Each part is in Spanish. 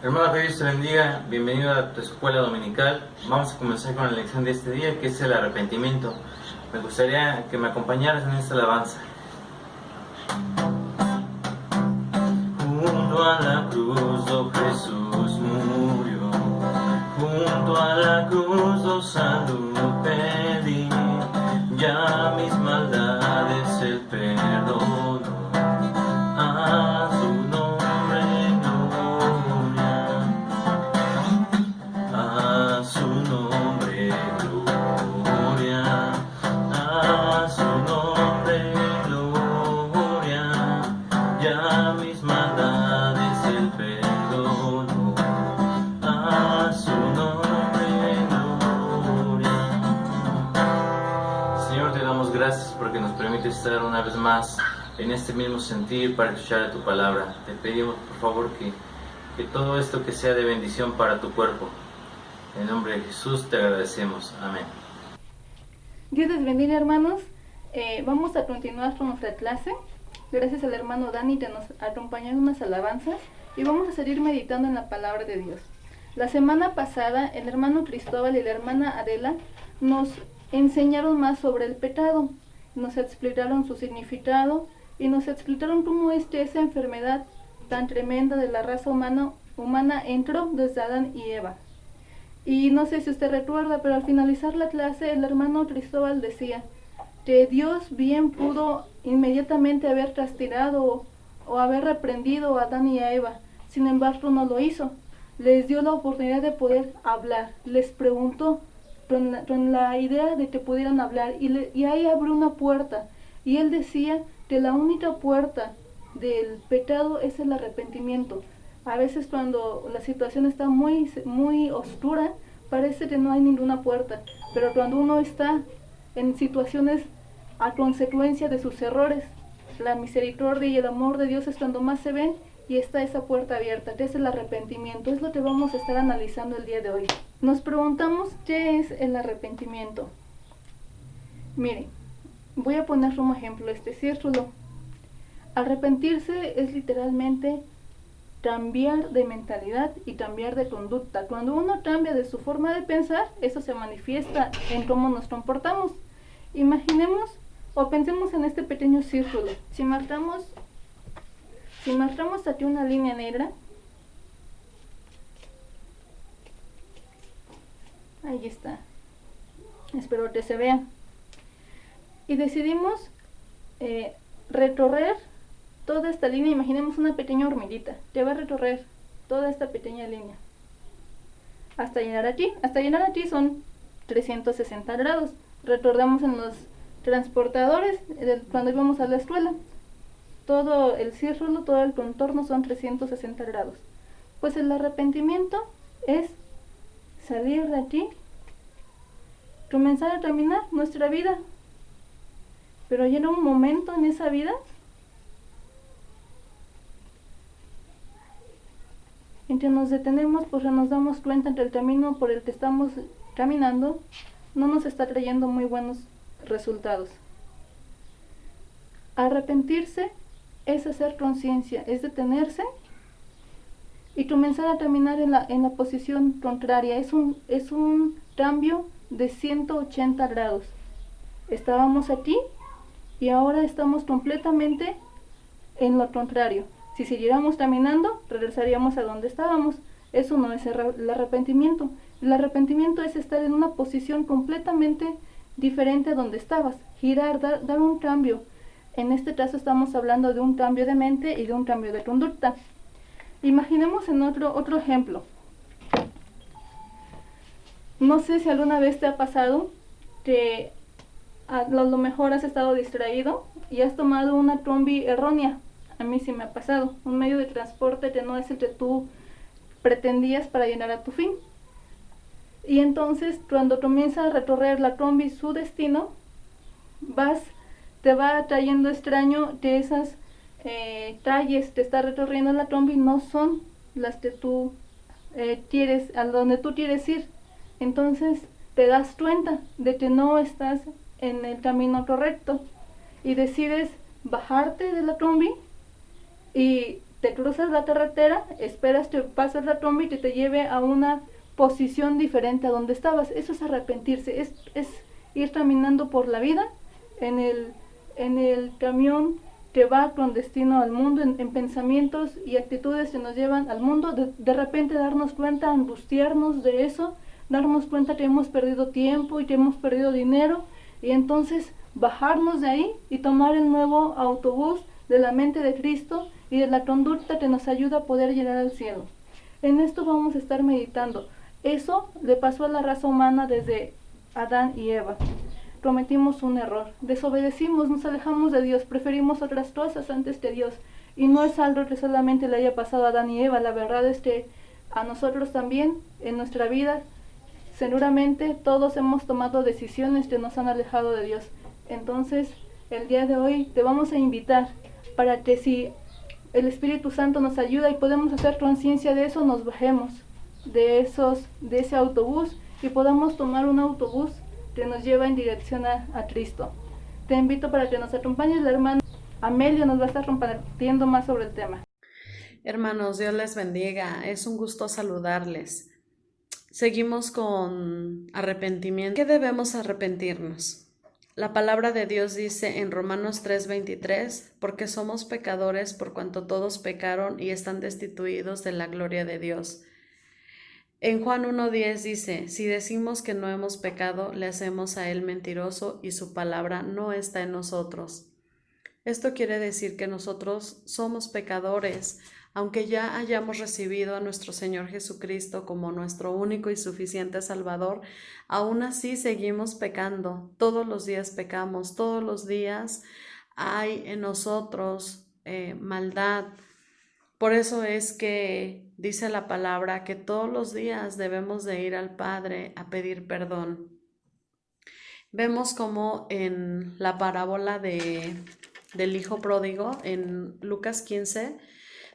Hermano, que Dios te bendiga. Bienvenido a tu escuela dominical. Vamos a comenzar con la lección de este día, que es el arrepentimiento. Me gustaría que me acompañaras en esta alabanza. Junto a la cruz, oh Jesús murió. Junto a la cruz, oh salud pedí. Ya mis maldades Él perdonó. A su nombre gloria. A su nombre gloria. A su nombre gloria. Ya mis maldades Él perdonó. A su nombre gloria. Señor, te damos gracias porque nos permites estar una vez más en este mismo sentir para escuchar tu palabra. Te pedimos por favor que todo esto que sea de bendición para tu cuerpo. En nombre de Jesús te agradecemos. Amén. Dios les bendiga, hermanos. Vamos a continuar con nuestra clase. Gracias al hermano Dani que nos acompañó en unas alabanzas y vamos a seguir meditando en la palabra de Dios. La semana pasada el hermano Cristóbal y la hermana Adela nos enseñaron más sobre el pecado, nos explicaron su significado y nos explicaron cómo esa enfermedad tan tremenda de la raza humana entró desde Adán y Eva. Y no sé si usted recuerda, pero al finalizar la clase el hermano Cristóbal decía que Dios bien pudo inmediatamente haber castigado o haber reprendido a Adán y a Eva. Sin embargo no lo hizo. Les dio la oportunidad de poder hablar. Les preguntó con la idea de que pudieran hablar y ahí abrió una puerta. Y él decía que la única puerta del pecado es el arrepentimiento. A veces cuando la situación está muy oscura, parece que no hay ninguna puerta. Pero cuando uno está en situaciones a consecuencia de sus errores, la misericordia y el amor de Dios es cuando más se ven y está esa puerta abierta, que es el arrepentimiento. Es lo que vamos a estar analizando el día de hoy. Nos preguntamos qué es el arrepentimiento. Miren, voy a poner como ejemplo este círculo. Arrepentirse es literalmente cambiar de mentalidad y cambiar de conducta. Cuando uno cambia de su forma de pensar, eso se manifiesta en cómo nos comportamos. Imaginemos o pensemos en este pequeño círculo. Si marcamos aquí una línea negra, ahí está, espero que se vea, y decidimos recorrer toda esta línea. Imaginemos una pequeña hormiguita que va a recorrer toda esta pequeña línea hasta llegar aquí. Hasta llegar aquí son 360 grados. Recordamos en los transportadores cuando íbamos a la escuela, todo el círculo, todo el contorno son 360 grados. Pues el arrepentimiento es salir de aquí, comenzar a caminar nuestra vida, pero llega un momento en esa vida en que nos detenemos porque nos damos cuenta que el camino por el que estamos caminando no nos está trayendo muy buenos resultados. Arrepentirse es hacer conciencia, es detenerse y comenzar a caminar en la posición contraria. Es un cambio de 180 grados. Estábamos aquí y ahora estamos completamente en lo contrario. Si siguiéramos caminando, regresaríamos a donde estábamos. Eso no es el arrepentimiento. El arrepentimiento es estar en una posición completamente diferente a donde estabas. Girar, dar un cambio. En este caso estamos hablando de un cambio de mente y de un cambio de conducta. Imaginemos en otro ejemplo. No sé si alguna vez te ha pasado que a lo mejor has estado distraído y has tomado una combi errónea. A mí sí me ha pasado. Un medio de transporte que no es el que tú pretendías para llegar a tu fin. Y entonces cuando comienza a recorrer la combi su destino, te va trayendo extraño que esas calles que está recorriendo la combi no son las que tú quieres, a donde tú quieres ir. Entonces te das cuenta de que no estás en el camino correcto y decides bajarte de la combi y te cruzas la carretera, esperas que pases la tromba y que te lleve a una posición diferente a donde estabas. Eso es arrepentirse, es ir caminando por la vida en el camión que va con destino al mundo, en pensamientos y actitudes que nos llevan al mundo, de repente darnos cuenta, angustiarnos de eso, darnos cuenta que hemos perdido tiempo y que hemos perdido dinero, y entonces bajarnos de ahí y tomar el nuevo autobús de la mente de Cristo y de la conducta que nos ayuda a poder llegar al cielo. En esto vamos a estar meditando. Eso le pasó a la raza humana desde Adán y Eva. Cometimos un error, desobedecimos, nos alejamos de Dios, preferimos otras cosas antes que Dios. Y no es algo que solamente le haya pasado a Adán y Eva, la verdad es que a nosotros también, en nuestra vida, seguramente todos hemos tomado decisiones que nos han alejado de Dios. Entonces, el día de hoy te vamos a invitar para que, si el Espíritu Santo nos ayuda y podemos hacer conciencia de eso, nos bajemos de ese autobús y podamos tomar un autobús que nos lleva en dirección a Cristo. Te invito para que nos acompañes. La hermana Amelia nos va a estar compartiendo más sobre el tema. Hermanos, Dios les bendiga. Es un gusto saludarles. Seguimos con arrepentimiento. ¿Qué debemos arrepentirnos? La palabra de Dios dice en Romanos 3:23, porque somos pecadores por cuanto todos pecaron y están destituidos de la gloria de Dios. En Juan 1:10 dice, si decimos que no hemos pecado, le hacemos a él mentiroso y su palabra no está en nosotros. Esto quiere decir que nosotros somos pecadores, aunque ya hayamos recibido a nuestro Señor Jesucristo como nuestro único y suficiente Salvador, aún así seguimos pecando. Todos los días pecamos, todos los días hay en nosotros maldad. Por eso es que dice la palabra que todos los días debemos de ir al Padre a pedir perdón. Vemos como en la parábola del hijo pródigo, en Lucas 15,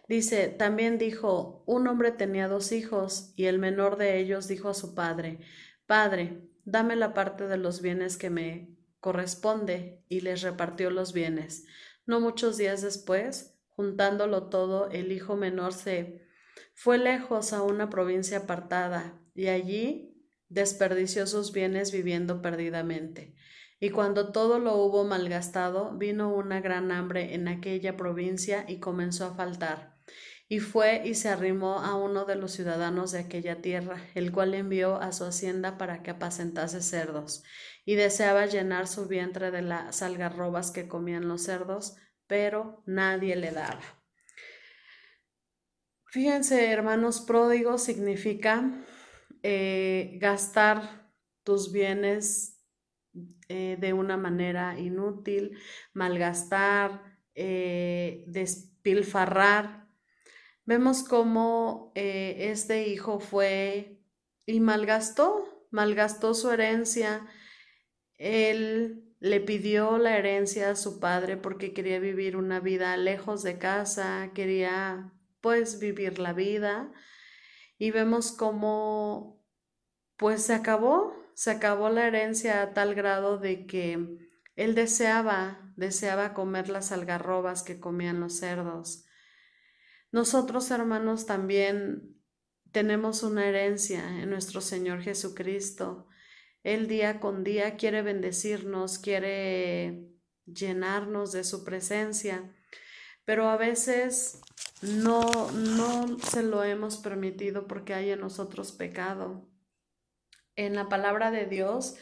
dice, también dijo, un hombre tenía 2 hijos, y el menor de ellos dijo a su padre, Padre, dame la parte de los bienes que me corresponde, y les repartió los bienes. No muchos días después, juntándolo todo, el hijo menor se fue lejos a una provincia apartada, y allí desperdició sus bienes viviendo perdidamente. Y cuando todo lo hubo malgastado, vino una gran hambre en aquella provincia y comenzó a faltar. Y fue y se arrimó a uno de los ciudadanos de aquella tierra, el cual envió a su hacienda para que apacentase cerdos, y deseaba llenar su vientre de las algarrobas que comían los cerdos, pero nadie le daba. Fíjense, hermanos, pródigo significa gastar tus bienes de una manera inútil, malgastar, despilfarrar. Vemos cómo este hijo fue y malgastó su herencia. Él le pidió la herencia a su padre porque quería vivir una vida lejos de casa, quería pues vivir la vida, y vemos cómo pues se acabó la herencia a tal grado de que él deseaba comer las algarrobas que comían los cerdos. Nosotros, hermanos, también tenemos una herencia en nuestro Señor Jesucristo. Él día con día quiere bendecirnos, quiere llenarnos de su presencia, pero a veces no se lo hemos permitido porque hay en nosotros pecado. En la palabra de Dios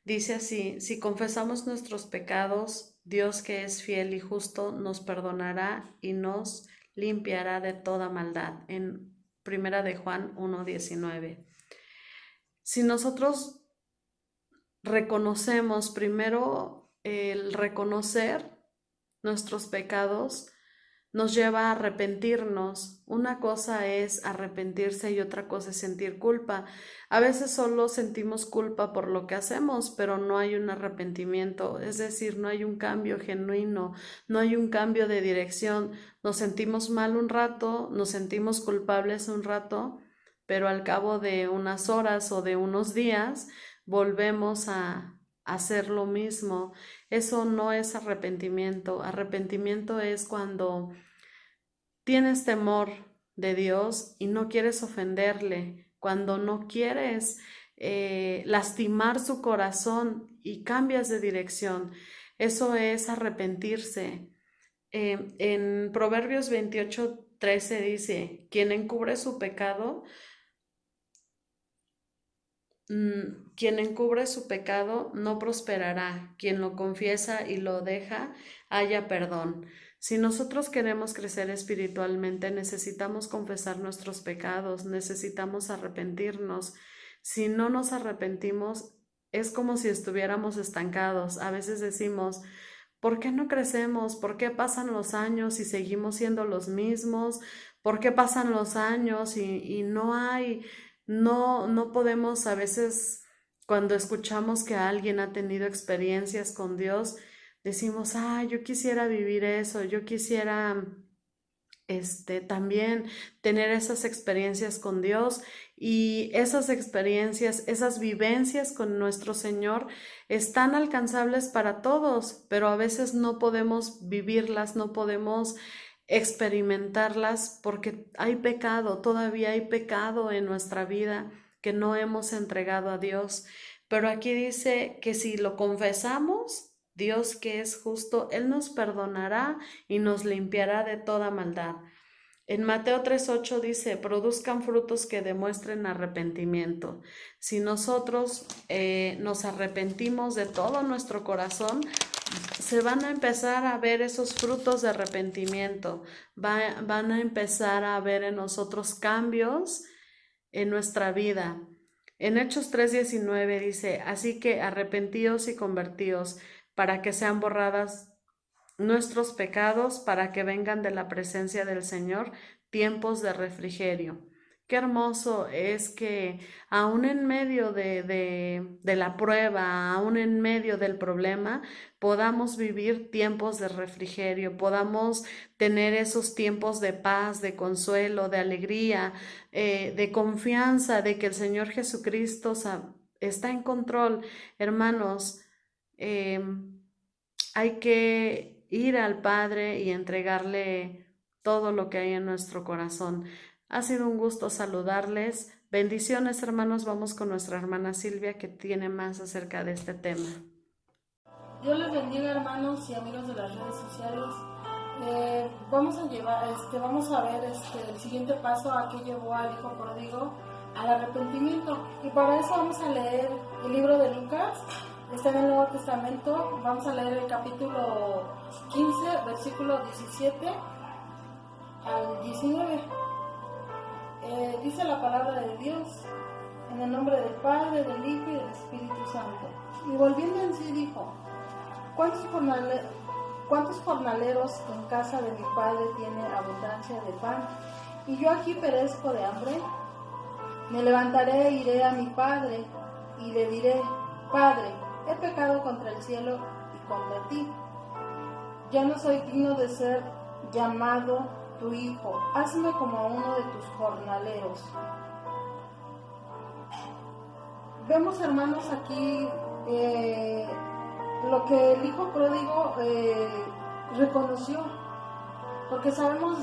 dice así, si confesamos nuestros pecados, Dios, que es fiel y justo, nos perdonará y nos limpiará de toda maldad. En 1 de Juan 1:19. Si nosotros reconocemos, primero el reconocer nuestros pecados nos lleva a arrepentirnos. Una cosa es arrepentirse y otra cosa es sentir culpa. A veces solo sentimos culpa por lo que hacemos, pero no hay un arrepentimiento, es decir, no hay un cambio genuino, no hay un cambio de dirección. Nos sentimos mal un rato, nos sentimos culpables un rato, pero al cabo de unas horas o de unos días volvemos a hacer lo mismo. Eso no es arrepentimiento. Arrepentimiento es cuando tienes temor de Dios y no quieres ofenderle, cuando no quieres lastimar su corazón y cambias de dirección, eso es arrepentirse. En Proverbios 28:13 dice, quien encubre su pecado no prosperará, quien lo confiesa y lo deja, halla perdón. Si nosotros queremos crecer espiritualmente, necesitamos confesar nuestros pecados, necesitamos arrepentirnos. Si no nos arrepentimos, es como si estuviéramos estancados. A veces decimos, ¿por qué no crecemos? ¿Por qué pasan los años y seguimos siendo los mismos? ¿Por qué pasan los años y no podemos? A veces cuando escuchamos que alguien ha tenido experiencias con Dios, decimos, yo quisiera vivir eso, yo quisiera también tener esas experiencias con Dios, y esas experiencias, esas vivencias con nuestro Señor están alcanzables para todos, pero a veces no podemos vivirlas, no podemos experimentarlas porque hay pecado, todavía hay pecado en nuestra vida que no hemos entregado a Dios. Pero aquí dice que si lo confesamos, Dios que es justo, Él nos perdonará y nos limpiará de toda maldad. En Mateo 3:8 dice, produzcan frutos que demuestren arrepentimiento. Si nosotros nos arrepentimos de todo nuestro corazón, se van a empezar a ver esos frutos de arrepentimiento, van a empezar a ver en nosotros cambios en nuestra vida. En Hechos 3:19 dice, así que arrepentíos y convertíos para que sean borradas nuestros pecados, para que vengan de la presencia del Señor tiempos de refrigerio. Qué hermoso es que aún en medio de la prueba, aún en medio del problema, podamos vivir tiempos de refrigerio, podamos tener esos tiempos de paz, de consuelo, de alegría, de confianza, de que el Señor Jesucristo está en control. Hermanos, hay que ir al Padre y entregarle todo lo que hay en nuestro corazón. Ha sido un gusto saludarles. Bendiciones, hermanos. Vamos con nuestra hermana Silvia, que tiene más acerca de este tema. Dios les bendiga, hermanos y amigos de las redes sociales. Vamos a ver el siguiente paso a que llevó al hijo pródigo al arrepentimiento. Y para eso vamos a leer el libro de Lucas. Está en el Nuevo Testamento. Vamos a leer el capítulo 15, versículo 17 al 19. Dice la palabra de Dios, en el nombre del Padre, del Hijo y del Espíritu Santo. Y volviendo en sí dijo, ¿cuántos jornaleros en casa de mi Padre tiene abundancia de pan? Y yo aquí perezco de hambre. Me levantaré e iré a mi Padre y le diré, Padre, he pecado contra el cielo y contra ti. Ya no soy digno de ser llamado tu hijo. Hazme como uno de tus jornaleros. Vemos, hermanos, aquí lo que el hijo pródigo reconoció, porque sabemos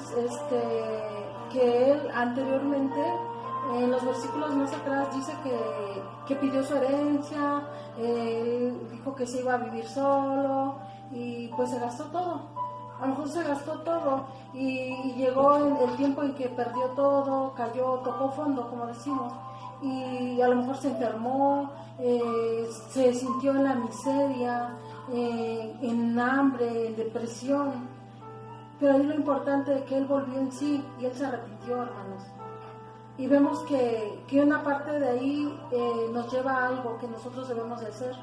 que él anteriormente, en los versículos más atrás, dice que pidió su herencia, dijo que se iba a vivir solo y pues se gastó todo. A lo mejor se gastó todo y llegó el tiempo en que perdió todo, cayó, tocó fondo, como decimos, y a lo mejor se enfermó, se sintió en la miseria, en hambre, en depresión. Pero ahí lo importante es que él volvió en sí y él se arrepintió, hermanos. Y vemos que una parte de ahí nos lleva a algo que nosotros debemos de hacer,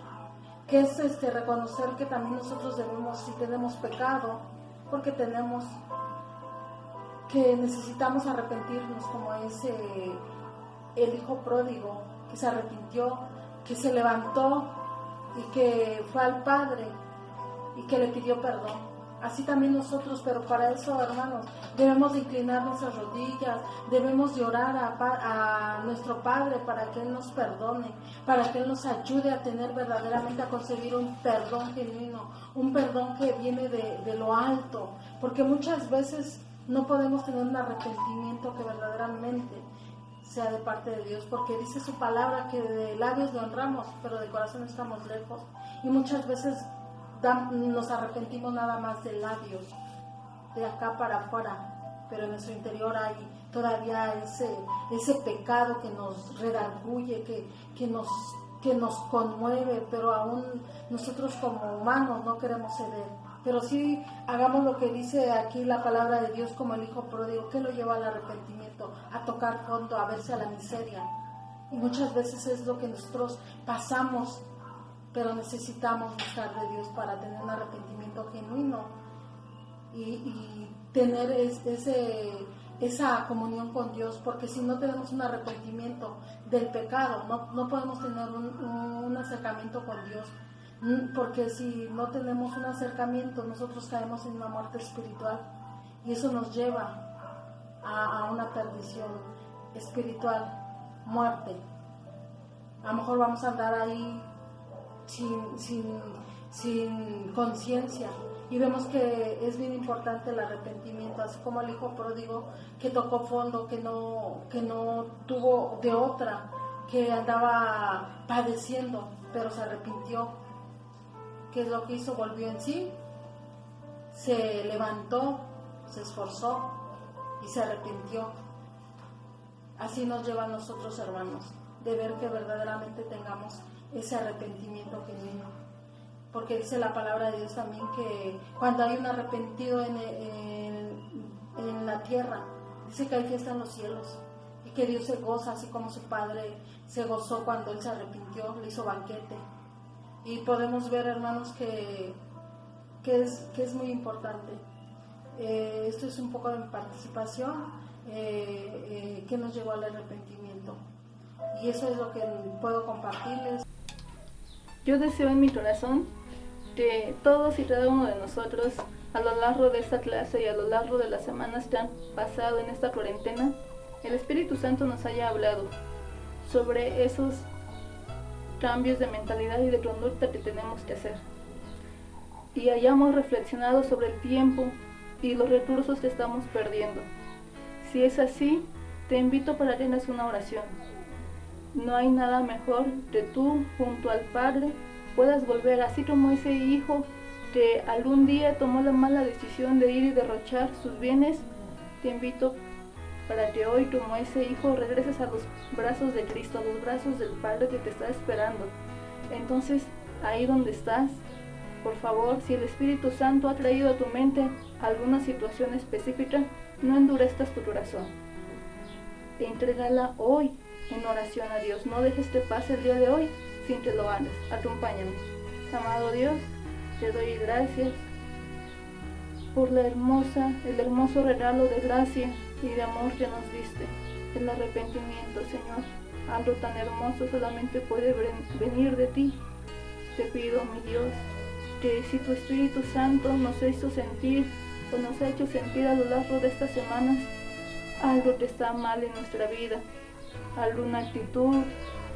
que es reconocer que también nosotros debemos, si tenemos pecado, porque necesitamos arrepentirnos, como es el hijo pródigo, que se arrepintió, que se levantó y que fue al Padre y que le pidió perdón. Así también nosotros, pero para eso, hermanos, debemos de inclinar nuestras rodillas, debemos de orar a nuestro Padre para que Él nos perdone, para que Él nos ayude a tener verdaderamente, a conseguir un perdón genuino, un perdón que viene de lo alto, porque muchas veces No podemos tener un arrepentimiento que verdaderamente sea de parte de Dios, porque dice su palabra que de labios le honramos, pero de corazón estamos lejos. Y muchas veces nos arrepentimos nada más de labios, de acá para afuera, pero en nuestro interior hay todavía ese pecado que nos redarguye, que nos conmueve, pero aún nosotros como humanos no queremos ceder. Pero sí hagamos lo que dice aquí la palabra de Dios, como el hijo pródigo, que lo lleva al arrepentimiento, a tocar fondo, a verse a la miseria. Y muchas veces es lo que nosotros pasamos, pero necesitamos buscar de Dios para tener un arrepentimiento genuino y tener esa comunión con Dios, porque si no tenemos un arrepentimiento del pecado, no podemos tener un acercamiento con Dios, porque si no tenemos un acercamiento, nosotros caemos en una muerte espiritual y eso nos lleva a una perdición espiritual, muerte. A lo mejor vamos a andar ahí sin conciencia. Y vemos que es bien importante el arrepentimiento, así como el hijo pródigo que tocó fondo, que no tuvo de otra, que andaba padeciendo, pero se arrepintió. ¿Qué es lo que hizo? Volvió en sí, se levantó, se esforzó y se arrepintió. Así nos lleva a nosotros, hermanos, de ver que verdaderamente tengamos ese arrepentimiento genuino. Porque dice la palabra de Dios también que cuando hay un arrepentido en la tierra, dice que hay fiesta en los cielos y que Dios se goza, así como su Padre se gozó cuando Él se arrepintió, le hizo banquete. Y podemos ver, hermanos, que es muy importante. Esto es un poco de mi participación que nos llevó al arrepentimiento. Y eso es lo que puedo compartirles. Yo deseo en mi corazón que todos y cada uno de nosotros, a lo largo de esta clase y a lo largo de las semanas que han pasado en esta cuarentena, el Espíritu Santo nos haya hablado sobre esos cambios de mentalidad y de conducta que tenemos que hacer. Y hayamos reflexionado sobre el tiempo y los recursos que estamos perdiendo. Si es así, te invito para que hagas una oración. No hay nada mejor que tú, junto al Padre, puedas volver, así como ese hijo que algún día tomó la mala decisión de ir y derrochar sus bienes. Te invito para que hoy, como ese hijo, regreses a los brazos de Cristo, a los brazos del Padre que te está esperando. Entonces, ahí donde estás, por favor, si el Espíritu Santo ha traído a tu mente alguna situación específica, no endurezcas tu corazón. Entrégala hoy en oración a Dios. No dejes que pase el día de hoy sin que lo hagas. Acompáñame. Amado Dios, te doy gracias por el hermoso regalo de gracia y de amor que nos diste, el arrepentimiento, Señor. Algo tan hermoso solamente puede venir de ti. Te pido, mi Dios, que si tu Espíritu Santo nos hizo sentir o nos ha hecho sentir a lo largo de estas semanas algo que está mal en nuestra vida, alguna actitud,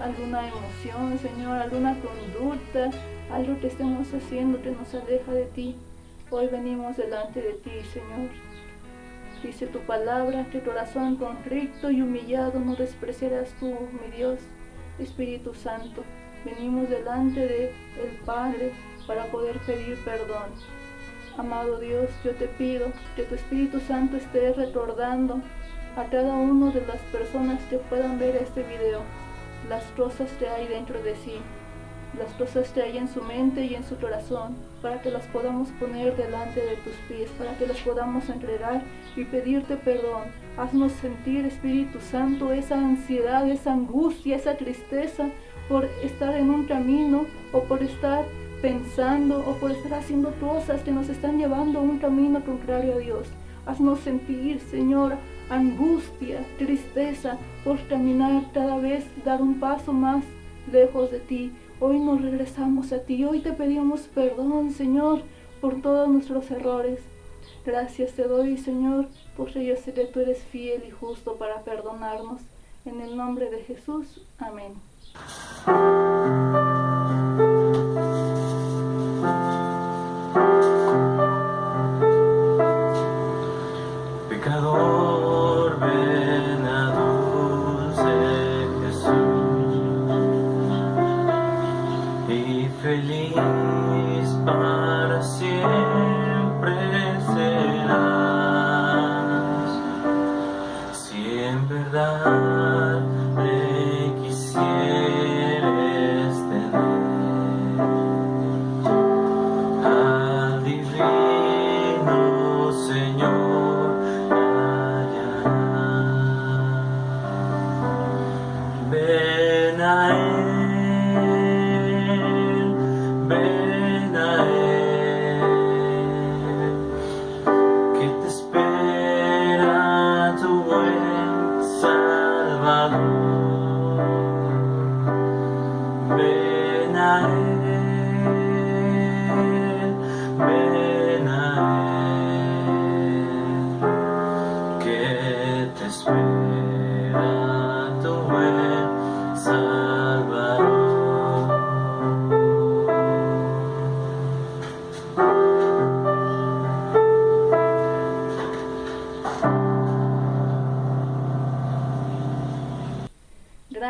alguna emoción, Señor, alguna conducta, algo que estemos haciendo que nos aleja de ti, hoy venimos delante de ti, Señor. Dice tu palabra que corazón contrito y humillado no despreciarás tú, mi Dios. Espíritu Santo, venimos delante de el Padre para poder pedir perdón. Amado Dios, yo te pido que tu Espíritu Santo esté recordando a cada una de las personas que puedan ver este video las cosas que hay dentro de sí, las cosas que hay en su mente y en su corazón, para que las podamos poner delante de tus pies, para que las podamos entregar y pedirte perdón. Haznos sentir, Espíritu Santo, esa ansiedad, esa angustia, esa tristeza por estar en un camino o por estar pensando o por estar haciendo cosas que nos están llevando a un camino contrario a Dios. Haznos sentir, Señor, angustia, tristeza por caminar cada vez, dar un paso más lejos de ti. Hoy nos regresamos a ti, hoy te pedimos perdón, Señor, por todos nuestros errores. Gracias te doy, Señor, porque yo sé que tú eres fiel y justo para perdonarnos. En el nombre de Jesús, amén.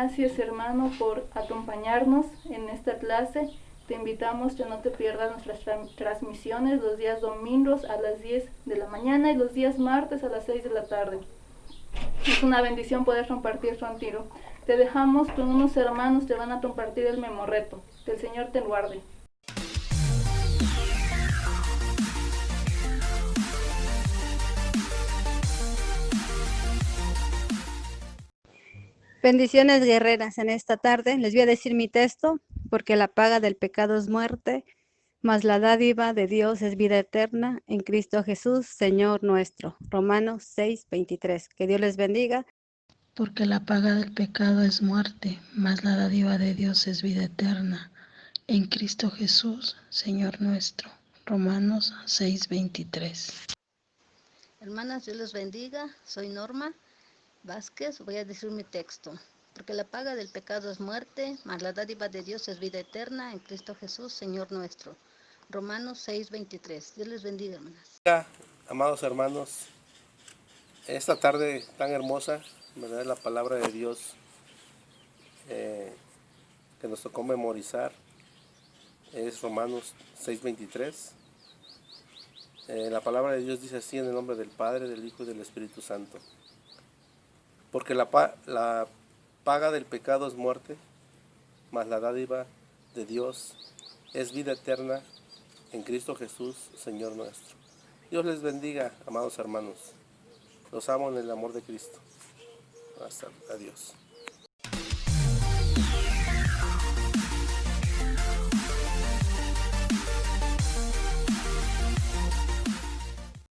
gracias, hermano, por acompañarnos en esta clase. Te invitamos que no te pierdas nuestras transmisiones los días domingos a las 10 de la mañana y los días martes a las 6 de la tarde. Es una bendición poder compartir contigo. Te dejamos con unos hermanos que van a compartir el memorreto. Que el Señor te guarde. Bendiciones guerreras, en esta tarde les voy a decir mi texto, porque la paga del pecado es muerte, mas la dádiva de Dios es vida eterna en Cristo Jesús, Señor nuestro. Romanos 6:23. Que Dios les bendiga. Porque la paga del pecado es muerte, mas la dádiva de Dios es vida eterna en Cristo Jesús, Señor nuestro. Romanos 6:23. Hermanas, Dios les bendiga. Soy Norma Vázquez. Voy a decir mi texto. Porque la paga del pecado es muerte, mas la dádiva de Dios es vida eterna en Cristo Jesús, Señor nuestro. Romanos 6:23. Dios les bendiga, hermanas. Amados hermanos, esta tarde tan hermosa, ¿verdad? La palabra de Dios que nos tocó memorizar es Romanos 6:23. La palabra de Dios dice así: en el nombre del Padre, del Hijo y del Espíritu Santo. Porque la paga del pecado es muerte, mas la dádiva de Dios es vida eterna en Cristo Jesús, Señor nuestro. Dios les bendiga, amados hermanos. Los amo en el amor de Cristo. Hasta adiós.